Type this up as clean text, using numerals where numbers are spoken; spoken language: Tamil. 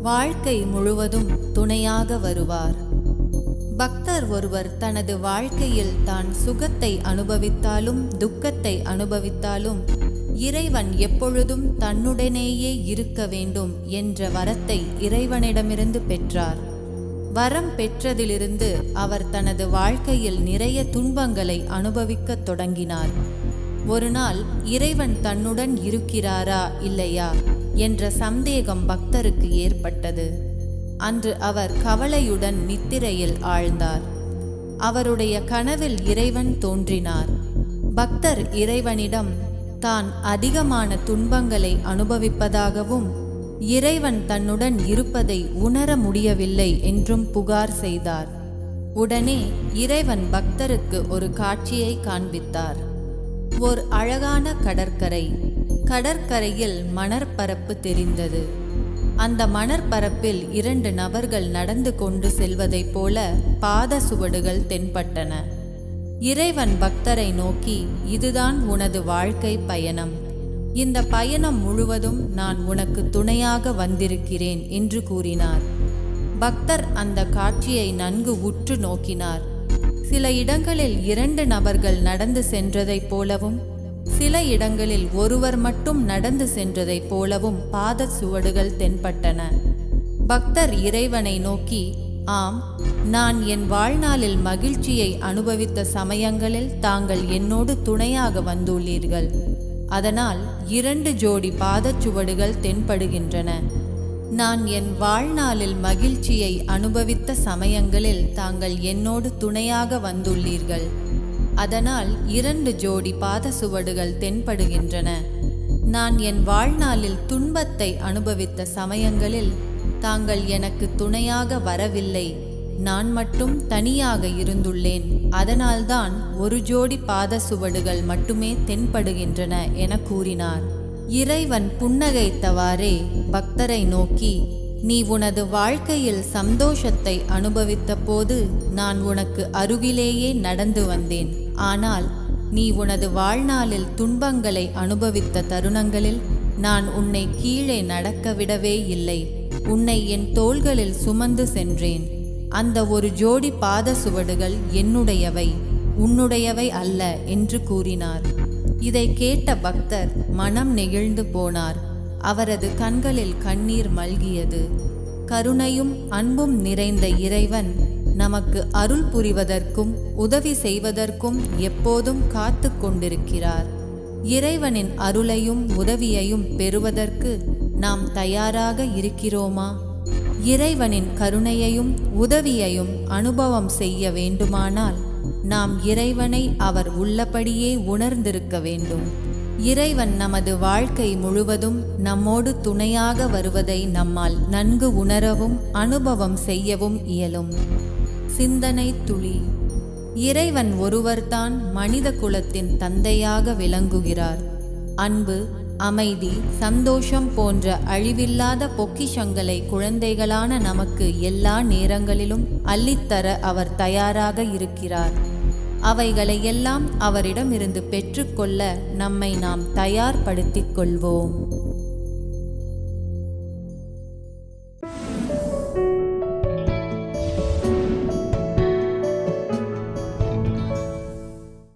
வாழ்க்கை முழுவதும் துணையாக வருவார். பக்தர் ஒருவர் தனது வாழ்க்கையில் தான் சுகத்தை அனுபவித்தாலும் துக்கத்தை அனுபவித்தாலும் இறைவன் எப்பொழுதும் தன்னுடனேயே இருக்க வேண்டும் என்ற வரத்தை இறைவனிடமிருந்து பெற்றார். வரம் பெற்றதிலிருந்து அவர் தனது வாழ்க்கையில் நிறைய துன்பங்களை அனுபவிக்கத் தொடங்கினார். ஒரு நாள் இறைவன் தன்னுடன் இருக்கிறாரா இல்லையா என்ற சந்தேகம் பக்தருக்கு ஏற்பட்டது. அன்று அவர் கவலையுடன் நித்திரையில் ஆழ்ந்தார். அவருடைய கனவில் இறைவன் தோன்றினார். பக்தர் இறைவனிடம் தான் அதிகமான துன்பங்களை அனுபவிப்பதாகவும் இறைவன் தன்னுடன் இருப்பதை உணர முடியவில்லை என்றும் புகார் செய்தார். உடனே இறைவன் பக்தருக்கு ஒரு காட்சியை காண்பித்தார். ஓர் அழகான கடற்கரை. கடற்கரையில் மணற்பரப்பு தெரிந்தது. அந்த மணற்பரப்பில் 2 நபர்கள் நடந்து கொண்டு செல்வதைப் போல பாத சுவடுகள் தென்பட்டன. இறைவன் பக்தரை நோக்கி, இதுதான் உனது வாழ்க்கை பயணம். இந்த பயணம் முழுவதும் நான் உனக்கு துணையாக வந்திருக்கிறேன் என்று கூறினார். பக்தர் அந்த காட்சியை நன்கு உற்று நோக்கினார். சில இடங்களில் 2 நபர்கள் நடந்து சென்றதைப் போலவும் சில இடங்களில் ஒருவர் மட்டும் நடந்து சென்றதைப் போலவும் பாத சுவடுகள் தென்பட்டன. பக்தர் இறைவனை நோக்கி, ஆம், நான் என் வாழ்நாளில் மகிழ்ச்சியை அனுபவித்த சமயங்களில் தாங்கள் என்னோடு துணையாக வந்துள்ளீர்கள். அதனால் 2 ஜோடி பாதச்சுவடுகள் தென்படுகின்றன. நான் என் வாழ்நாளில் மகிழ்ச்சியை அனுபவித்த சமயங்களில் தாங்கள் என்னோடு துணையாக வந்துள்ளீர்கள். அதனால் 2 ஜோடி பாத சுவடுகள் தென்படுகின்றன. நான் என் வாழ்நாளில் துன்பத்தை அனுபவித்த சமயங்களில் தாங்கள் எனக்கு துணையாக வரவில்லை. நான் மட்டும் தனியாக இருந்துள்ளேன். அதனால்தான் 1 ஜோடி பாத சுவடுகள் மட்டுமே தென்படுகின்றன என கூறினார். இறைவன் புன்னகைத்தவாறே பக்தரை நோக்கி, நீ உனது வாழ்க்கையில் சந்தோஷத்தை அனுபவித்த போது நான் உனக்கு அருகிலேயே நடந்து வந்தேன். ஆனால் நீ உனது வாழ்நாளில் துன்பங்களை அனுபவித்த தருணங்களில் நான் உன்னை கீழே நடக்க விடவே இல்லை. உன்னை என் தோள்களில் சுமந்து சென்றேன். அந்த 1 ஜோடி பாத சுவடுகள் என்னுடையவை, உன்னுடையவை அல்ல என்று கூறினார். இதை கேட்ட பக்தர் மனம் நெகிழ்ந்து போனார். அவரது கண்களில் கண்ணீர் மல்கியது. கருணையும் அன்பும் நிறைந்த இறைவன் நமக்கு அருள் புரிவதற்கும் உதவி செய்வதற்கும் எப்போதும் காத்து கொண்டிருக்கிறார். இறைவனின் அருளையும் உதவியையும் பெறுவதற்கு நாம் தயாராக இருக்கிறோமா? இறைவனின் கருணையையும் உதவியையும் அனுபவம் செய்ய வேண்டுமானால் நாம் இறைவனை அவர் உள்ளபடியே உணர்ந்திருக்க வேண்டும். இறைவன் நமது வாழ்க்கை முழுவதும் நம்மோடு துணையாக வருவதை நம்மால் நன்கு உணரவும் அனுபவம் செய்யவும் இயலும். சிந்தனை துளி. இறைவன் ஒருவர்தான் மனித குலத்தின் தந்தையாக விளங்குகிறார். அன்பு, அமைதி, சந்தோஷம் போன்ற அழிவில்லாத பொக்கிஷங்களை குழந்தைகளான நமக்கு எல்லா நேரங்களிலும் அள்ளித்தர அவர் தயாராக இருக்கிறார். அவைகளையெல்லாம் அவரிடமிருந்து பெற்றுக்கொள்ள நம்மை நாம் தயார்படுத்திக் கொள்வோம்.